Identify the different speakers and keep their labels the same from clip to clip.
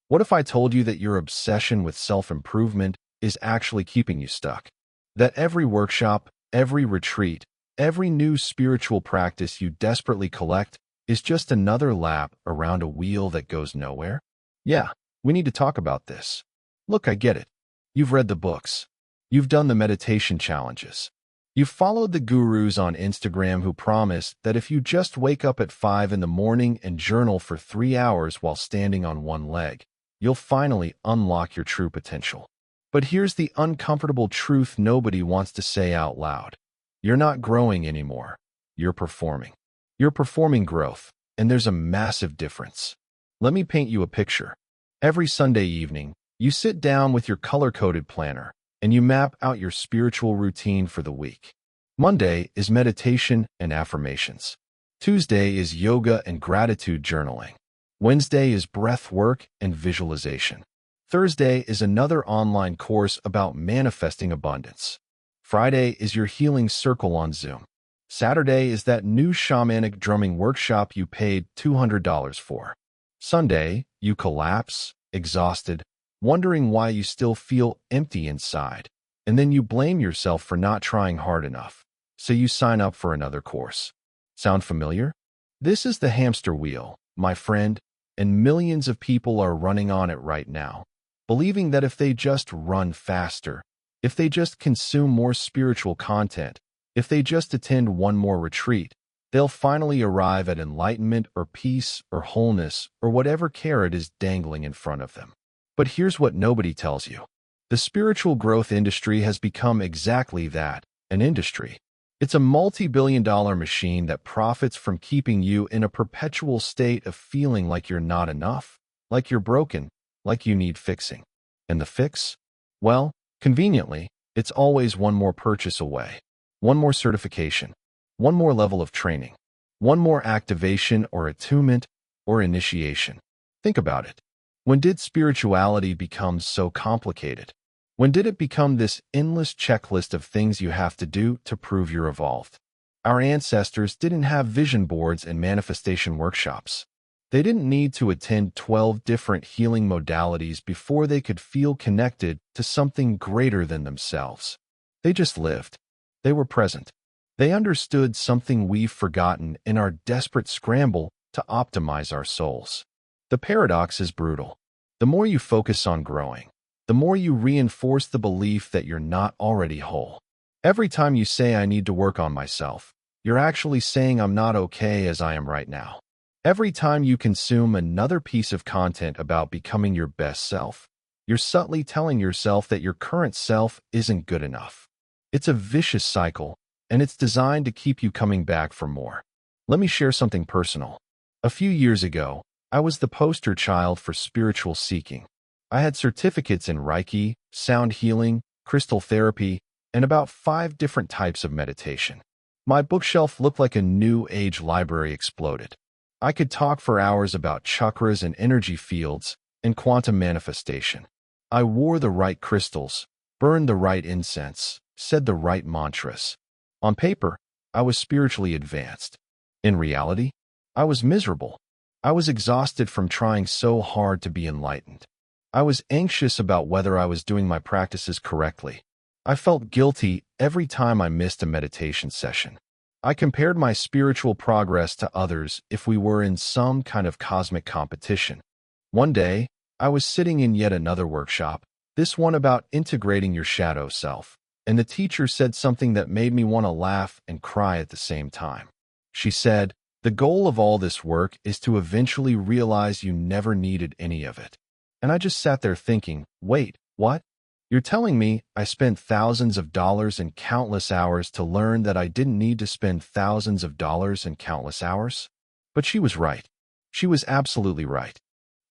Speaker 1: What if I told you that your obsession with self-improvement is actually keeping you stuck? That every workshop, every retreat, every new spiritual practice you desperately collect is just another lap around a wheel that goes nowhere? Yeah, we need to talk about this. Look, I get it. You've read the books. You've done the meditation challenges. You've followed the gurus on Instagram who promise that if you just wake up at 5 in the morning and journal for 3 hours while standing on one leg, you'll finally unlock your true potential. But here's the uncomfortable truth nobody wants to say out loud. You're not growing anymore. You're performing. You're performing growth, and there's a massive difference. Let me paint you a picture. Every Sunday evening, you sit down with your color-coded planner, and you map out your spiritual routine for the week. Monday is meditation and affirmations. Tuesday is yoga and gratitude journaling. Wednesday is breath work and visualization. Thursday is another online course about manifesting abundance. Friday is your healing circle on Zoom. Saturday is that new shamanic drumming workshop you paid $200 for. Sunday, you collapse, exhausted, wondering why you still feel empty inside, and then you blame yourself for not trying hard enough, so you sign up for another course. Sound familiar? This is the hamster wheel, my friend, and millions of people are running on it right now, believing that if they just run faster, if they just consume more spiritual content, if they just attend one more retreat, they'll finally arrive at enlightenment or peace or wholeness or whatever carrot is dangling in front of them. But here's what nobody tells you. The spiritual growth industry has become exactly that, an industry. It's a multi-billion-dollar machine that profits from keeping you in a perpetual state of feeling like you're not enough, like you're broken, like you need fixing. And the fix? Well, conveniently, it's always one more purchase away, one more certification, one more level of training, one more activation or attunement or initiation. Think about it. When did spirituality become so complicated? When did it become this endless checklist of things you have to do to prove you're evolved? Our ancestors didn't have vision boards and manifestation workshops. They didn't need to attend 12 different healing modalities before they could feel connected to something greater than themselves. They just lived. They were present. They understood something we've forgotten in our desperate scramble to optimize our souls. The paradox is brutal. The more you focus on growing, the more you reinforce the belief that you're not already whole. Every time you say, I need to work on myself, you're actually saying I'm not okay as I am right now. Every time you consume another piece of content about becoming your best self, you're subtly telling yourself that your current self isn't good enough. It's a vicious cycle, and it's designed to keep you coming back for more. Let me share something personal. A few years ago, I was the poster child for spiritual seeking. I had certificates in Reiki, sound healing, crystal therapy, and about 5 different types of meditation. My bookshelf looked like a new age library exploded. I could talk for hours about chakras and energy fields and quantum manifestation. I wore the right crystals, burned the right incense, said the right mantras. On paper, I was spiritually advanced. In reality, I was miserable. I was exhausted from trying so hard to be enlightened. I was anxious about whether I was doing my practices correctly. I felt guilty every time I missed a meditation session. I compared my spiritual progress to others if we were in some kind of cosmic competition. One day, I was sitting in yet another workshop, this one about integrating your shadow self, and the teacher said something that made me want to laugh and cry at the same time. She said, the goal of all this work is to eventually realize you never needed any of it. And I just sat there thinking, wait, what? You're telling me I spent thousands of dollars and countless hours to learn that I didn't need to spend thousands of dollars and countless hours? But she was right. She was absolutely right.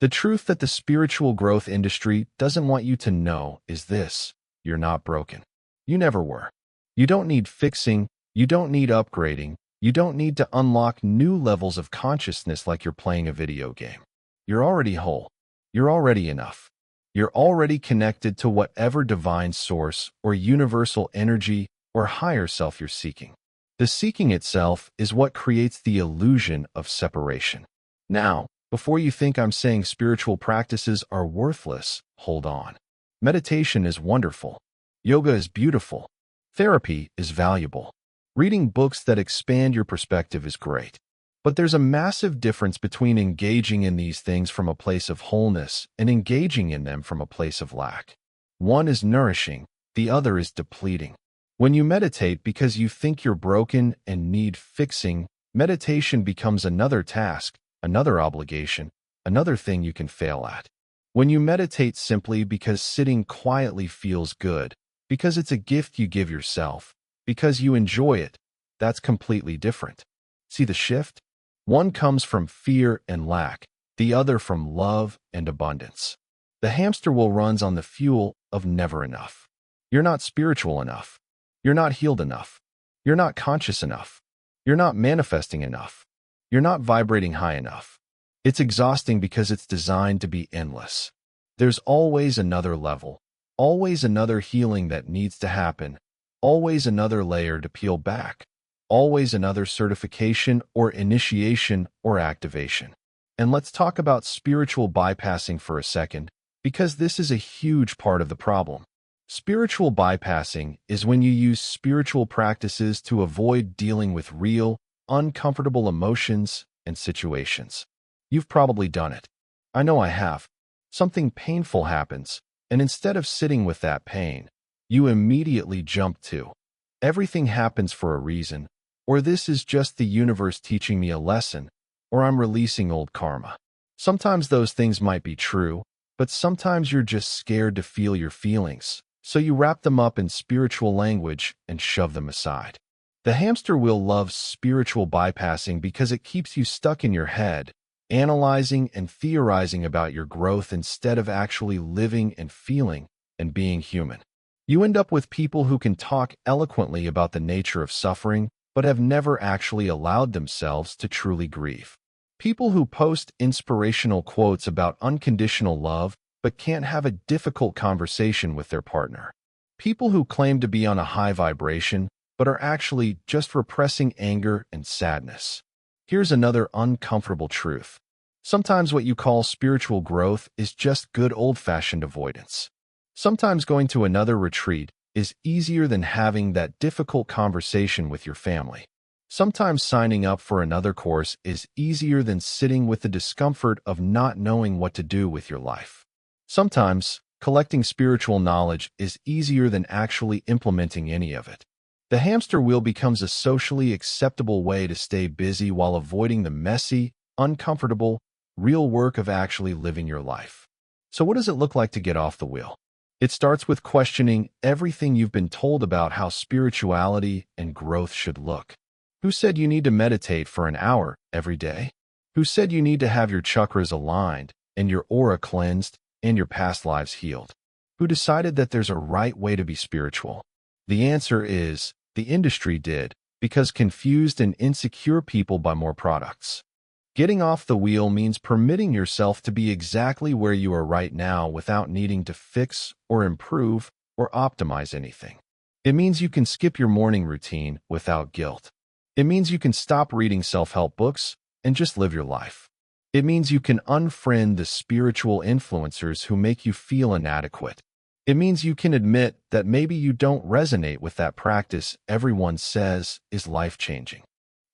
Speaker 1: The truth that the spiritual growth industry doesn't want you to know is this: you're not broken. You never were. You don't need fixing. You don't need upgrading. You don't need to unlock new levels of consciousness like you're playing a video game. You're already whole. You're already enough. You're already connected to whatever divine source or universal energy or higher self you're seeking. The seeking itself is what creates the illusion of separation. Now, Before you think I'm saying spiritual practices are worthless, hold on. Meditation is wonderful. Yoga is beautiful. Therapy is valuable. Reading books that expand your perspective is great. But there's a massive difference between engaging in these things from a place of wholeness and engaging in them from a place of lack. One is nourishing, the other is depleting. When you meditate because you think you're broken and need fixing, meditation becomes another task, another obligation, another thing you can fail at. When you meditate simply because sitting quietly feels good, because it's a gift you give yourself, because you enjoy it, that's completely different. See the shift? One comes from fear and lack, the other from love and abundance. The hamster wheel runs on the fuel of never enough. You're not spiritual enough. You're not healed enough. You're not conscious enough. You're not manifesting enough. You're not vibrating high enough. It's exhausting because it's designed to be endless. There's always another level, always another healing that needs to happen, always another layer to peel back, always another certification or initiation or activation. And let's talk about spiritual bypassing for a second, because this is a huge part of the problem. Spiritual bypassing is when you use spiritual practices to avoid dealing with real, uncomfortable emotions and situations. You've probably done it. I know I have. Something painful happens, and instead of sitting with that pain, you immediately jump to, everything happens for a reason, or this is just the universe teaching me a lesson, or I'm releasing old karma. Sometimes those things might be true, but sometimes you're just scared to feel your feelings, so you wrap them up in spiritual language and shove them aside. The hamster wheel loves spiritual bypassing because it keeps you stuck in your head, analyzing and theorizing about your growth instead of actually living and feeling and being human. You end up with people who can talk eloquently about the nature of suffering, but have never actually allowed themselves to truly grieve. People who post inspirational quotes about unconditional love, but can't have a difficult conversation with their partner. People who claim to be on a high vibration, but are actually just repressing anger and sadness. Here's another uncomfortable truth. Sometimes what you call spiritual growth is just good old-fashioned avoidance. Sometimes going to another retreat is easier than having that difficult conversation with your family. Sometimes signing up for another course is easier than sitting with the discomfort of not knowing what to do with your life. Sometimes collecting spiritual knowledge is easier than actually implementing any of it. The hamster wheel becomes a socially acceptable way to stay busy while avoiding the messy, uncomfortable, real work of actually living your life. So what does it look like to get off the wheel? It starts with questioning everything you've been told about how spirituality and growth should look. Who said you need to meditate for an hour every day? Who said you need to have your chakras aligned and your aura cleansed and your past lives healed? Who decided that there's a right way to be spiritual? The answer is, the industry did, because confused and insecure people buy more products. Getting off the wheel means permitting yourself to be exactly where you are right now without needing to fix or improve or optimize anything. It means you can skip your morning routine without guilt. It means you can stop reading self-help books and just live your life. It means you can unfriend the spiritual influencers who make you feel inadequate. It means you can admit that maybe you don't resonate with that practice everyone says is life-changing.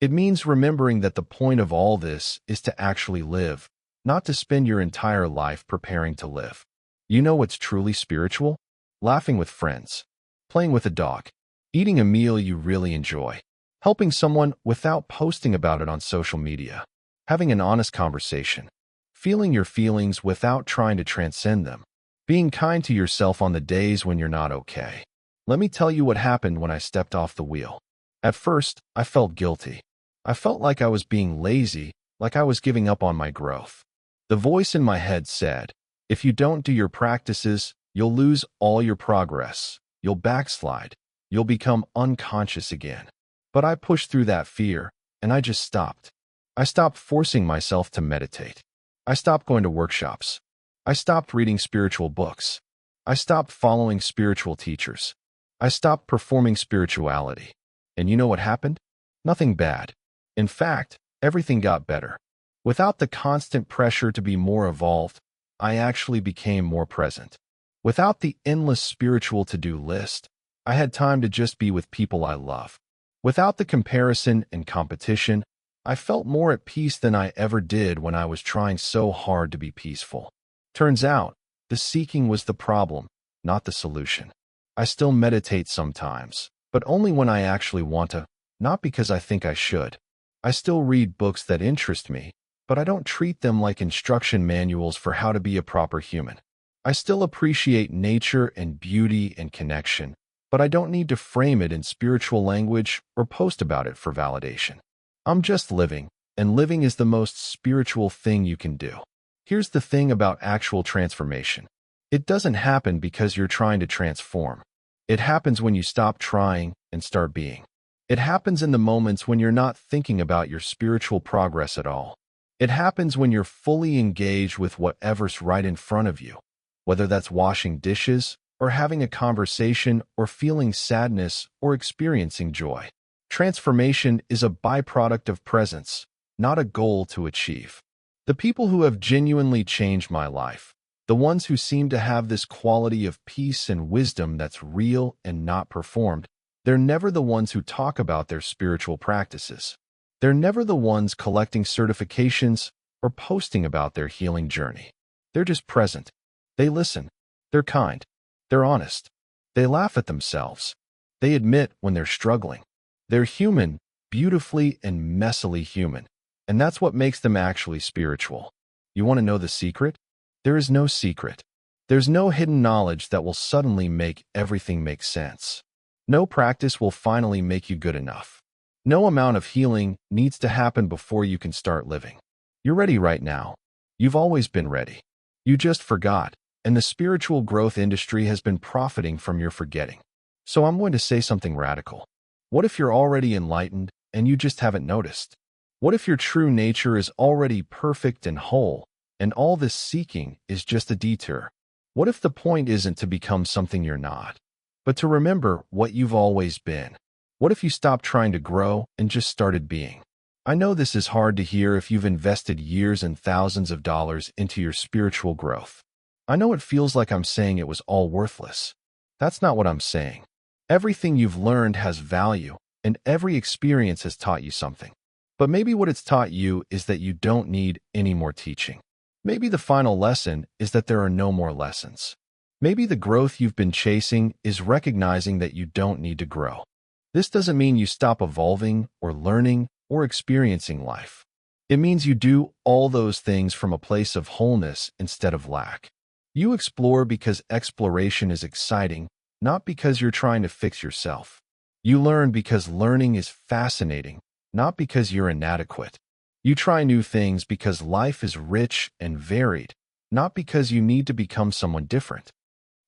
Speaker 1: It means remembering that the point of all this is to actually live, not to spend your entire life preparing to live. You know what's truly spiritual? Laughing with friends, playing with a dog, eating a meal you really enjoy, helping someone without posting about it on social media, having an honest conversation, feeling your feelings without trying to transcend them, being kind to yourself on the days when you're not okay. Let me tell you what happened when I stepped off the wheel. At first, I felt guilty. I felt like I was being lazy, like I was giving up on my growth. The voice in my head said, if you don't do your practices, you'll lose all your progress, you'll backslide, you'll become unconscious again. But I pushed through that fear, and I just stopped. I stopped forcing myself to meditate. I stopped going to workshops. I stopped reading spiritual books. I stopped following spiritual teachers. I stopped performing spirituality. And you know what happened? Nothing bad. In fact, everything got better. Without the constant pressure to be more evolved, I actually became more present. Without the endless spiritual to-do list, I had time to just be with people I love. Without the comparison and competition, I felt more at peace than I ever did when I was trying so hard to be peaceful. Turns out, the seeking was the problem, not the solution. I still meditate sometimes, but only when I actually want to, not because I think I should. I still read books that interest me, but I don't treat them like instruction manuals for how to be a proper human. I still appreciate nature and beauty and connection, but I don't need to frame it in spiritual language or post about it for validation. I'm just living, and living is the most spiritual thing you can do. Here's the thing about actual transformation. It doesn't happen because you're trying to transform. It happens when you stop trying and start being. It happens in the moments when you're not thinking about your spiritual progress at all. It happens when you're fully engaged with whatever's right in front of you, whether that's washing dishes or having a conversation or feeling sadness or experiencing joy. Transformation is a byproduct of presence, not a goal to achieve. The people who have genuinely changed my life, the ones who seem to have this quality of peace and wisdom that's real and not performed, they're never the ones who talk about their spiritual practices. They're never the ones collecting certifications or posting about their healing journey. They're just present. They listen. They're kind. They're honest. They laugh at themselves. They admit when they're struggling. They're human, beautifully and messily human. And that's what makes them actually spiritual. You want to know the secret? There is no secret. There's no hidden knowledge that will suddenly make everything make sense. No practice will finally make you good enough. No amount of healing needs to happen before you can start living. You're ready right now. You've always been ready. You just forgot, and the spiritual growth industry has been profiting from your forgetting. So I'm going to say something radical. What if you're already enlightened and you just haven't noticed? What if your true nature is already perfect and whole, and all this seeking is just a detour? What if the point isn't to become something you're not, but to remember what you've always been? What if you stopped trying to grow and just started being? I know this is hard to hear if you've invested years and thousands of dollars into your spiritual growth. I know it feels like I'm saying it was all worthless. That's not what I'm saying. Everything you've learned has value, and every experience has taught you something. But maybe what it's taught you is that you don't need any more teaching. Maybe the final lesson is that there are no more lessons. Maybe the growth you've been chasing is recognizing that you don't need to grow. This doesn't mean you stop evolving or learning or experiencing life. It means you do all those things from a place of wholeness instead of lack. You explore because exploration is exciting, not because you're trying to fix yourself. You learn because learning is fascinating, not because you're inadequate. You try new things because life is rich and varied, not because you need to become someone different.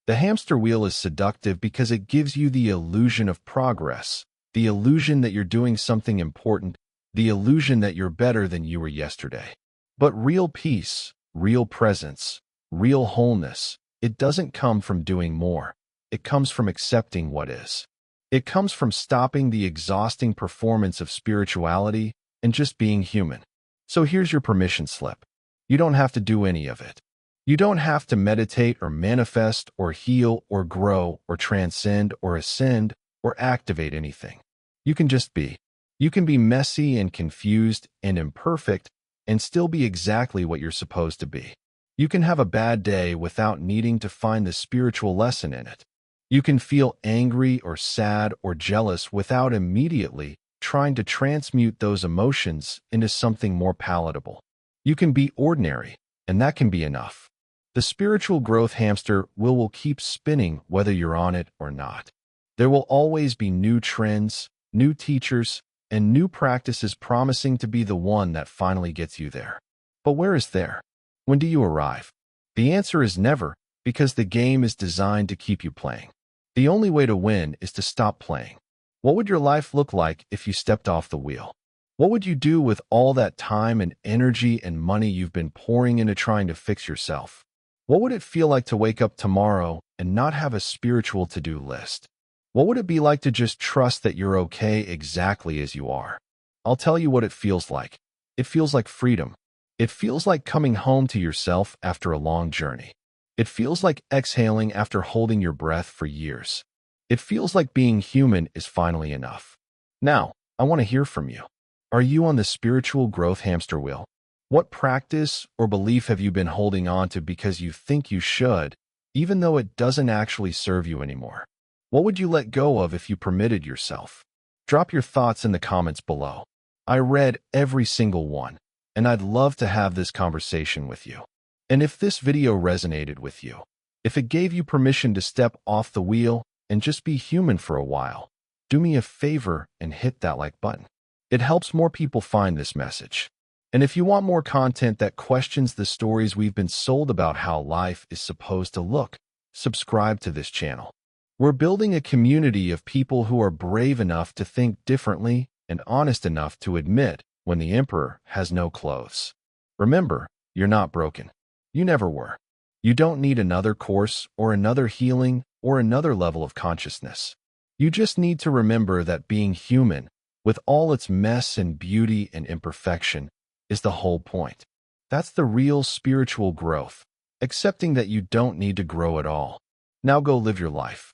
Speaker 1: The hamster wheel is seductive because it gives you the illusion of progress, the illusion that you're doing something important, the illusion that you're better than you were yesterday. But real peace, real presence, real wholeness, it doesn't come from doing more. It comes from accepting what is. It comes from stopping the exhausting performance of spirituality and just being human. So here's your permission slip. You don't have to do any of it. You don't have to meditate or manifest or heal or grow or transcend or ascend or activate anything. You can just be. You can be messy and confused and imperfect and still be exactly what you're supposed to be. You can have a bad day without needing to find the spiritual lesson in it. You can feel angry or sad or jealous without immediately trying to transmute those emotions into something more palatable. You can be ordinary, and that can be enough. The spiritual growth hamster wheel will keep spinning whether you're on it or not. There will always be new trends, new teachers, and new practices promising to be the one that finally gets you there. But where is there? When do you arrive? The answer is never, because the game is designed to keep you playing. The only way to win is to stop playing. What would your life look like if you stepped off the wheel? What would you do with all that time and energy and money you've been pouring into trying to fix yourself? What would it feel like to wake up tomorrow and not have a spiritual to-do list? What would it be like to just trust that you're okay exactly as you are? I'll tell you what it feels like. It feels like freedom. It feels like coming home to yourself after a long journey. It feels like exhaling after holding your breath for years. It feels like being human is finally enough. Now, I want to hear from you. Are you on the spiritual growth hamster wheel? What practice or belief have you been holding on to because you think you should, even though it doesn't actually serve you anymore? What would you let go of if you permitted yourself? Drop your thoughts in the comments below. I read every single one, and I'd love to have this conversation with you. And if this video resonated with you, if it gave you permission to step off the wheel and just be human for a while, do me a favor and hit that like button. It helps more people find this message. And if you want more content that questions the stories we've been sold about how life is supposed to look, subscribe to this channel. We're building a community of people who are brave enough to think differently and honest enough to admit when the emperor has no clothes. Remember, you're not broken. You never were. You don't need another course or another healing or another level of consciousness. You just need to remember that being human, with all its mess and beauty and imperfection, is the whole point. That's the real spiritual growth, accepting that you don't need to grow at all. Now go live your life.